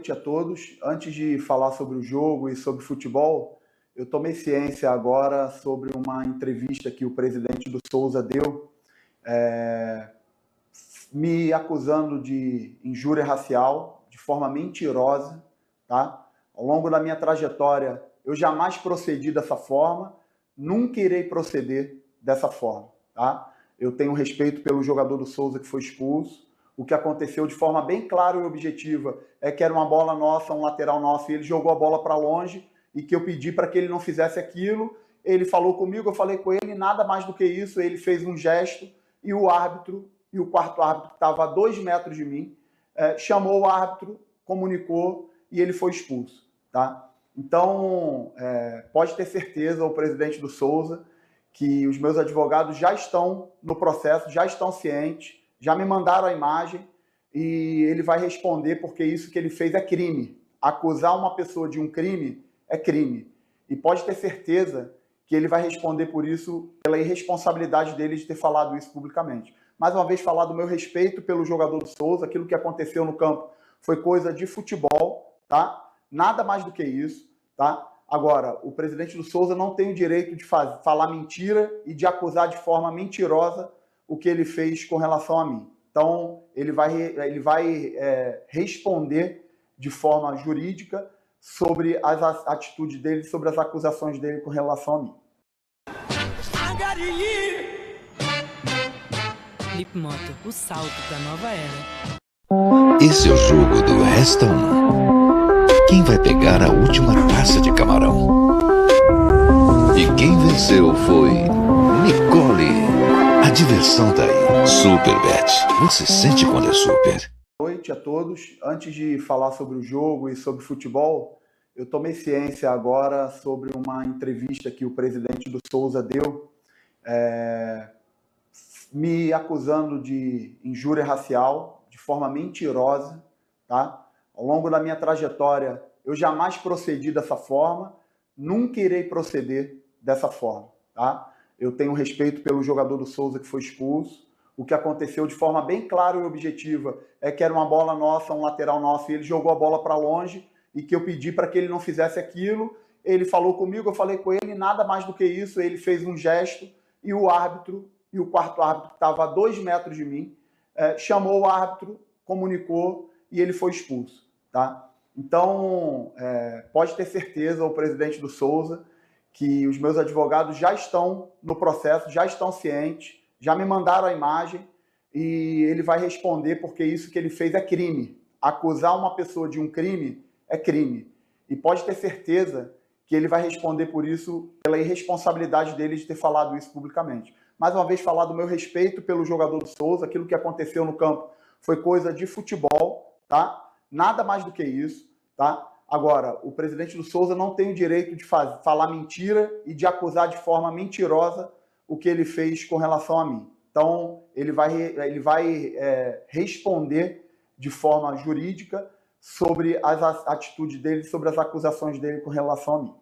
noite a todos. Antes de falar sobre o jogo e sobre futebol, eu tomei ciência agora sobre uma entrevista que o presidente do Souza deu, me acusando de injúria racial, de forma mentirosa, tá? Ao longo da minha trajetória, eu jamais procedi dessa forma, nunca irei proceder dessa forma, tá? Eu tenho respeito pelo jogador do Souza que foi expulso. O que aconteceu de forma bem clara e objetiva é que era uma bola nossa, um lateral nosso, e ele jogou a bola para longe e que eu pedi para que ele não fizesse aquilo. Ele falou comigo, eu falei com ele, nada mais do que isso. Ele fez um gesto e o árbitro, e o quarto árbitro, que estava a 2 metros de mim, chamou o árbitro, comunicou e ele foi expulso. Tá? Então, pode ter certeza, o presidente do Souza, que os meus advogados já estão no processo, já estão cientes, já me mandaram a imagem e ele vai responder porque isso que ele fez é crime. Acusar uma pessoa de um crime é crime. E pode ter certeza que ele vai responder por isso, pela irresponsabilidade dele de ter falado isso publicamente. Mais uma vez, falar do meu respeito pelo jogador do Souza, aquilo que aconteceu no campo foi coisa de futebol, tá? Nada mais do que isso, tá? Agora, o presidente do Souza não tem o direito de falar mentira e de acusar de forma mentirosa o que ele fez com relação a mim. Então, ele vai responder de forma jurídica sobre as atitudes dele, sobre as acusações dele com relação a mim. Flipmoto, o salto da nova era. Esse é o jogo do Resta 1. Quem vai pegar a última taça de camarão? E quem venceu foi Nicole. A diversão tá aí. Superbet. Você sente quando é super. Boa noite a todos. Antes de falar sobre o jogo e sobre futebol, eu tomei ciência agora sobre uma entrevista que o presidente do Souza deu, me acusando de injúria racial, de forma mentirosa, tá? Ao longo da minha trajetória, eu jamais procedi dessa forma, nunca irei proceder dessa forma, tá? Eu tenho respeito pelo jogador do Souza que foi expulso. O que aconteceu de forma bem clara e objetiva é que era uma bola nossa, um lateral nosso, e ele jogou a bola para longe e que eu pedi para que ele não fizesse aquilo. Ele falou comigo, eu falei com ele, nada mais do que isso. Ele fez um gesto e o árbitro, e o quarto árbitro, que estava a 2 metros de mim, chamou o árbitro, comunicou e ele foi expulso. Tá? Então, pode ter certeza, o presidente do Souza, que os meus advogados já estão no processo, já estão cientes, já me mandaram a imagem e ele vai responder porque isso que ele fez é crime. Acusar uma pessoa de um crime é crime. E pode ter certeza que ele vai responder por isso, pela irresponsabilidade dele de ter falado isso publicamente. Mais uma vez, falar do meu respeito pelo jogador do Souza, aquilo que aconteceu no campo foi coisa de futebol, tá? Nada mais do que isso, tá? Agora, o presidente do Souza não tem o direito de falar mentira e de acusar de forma mentirosa o que ele fez com relação a mim. Então, ele vai responder de forma jurídica sobre as atitudes dele, sobre as acusações dele com relação a mim.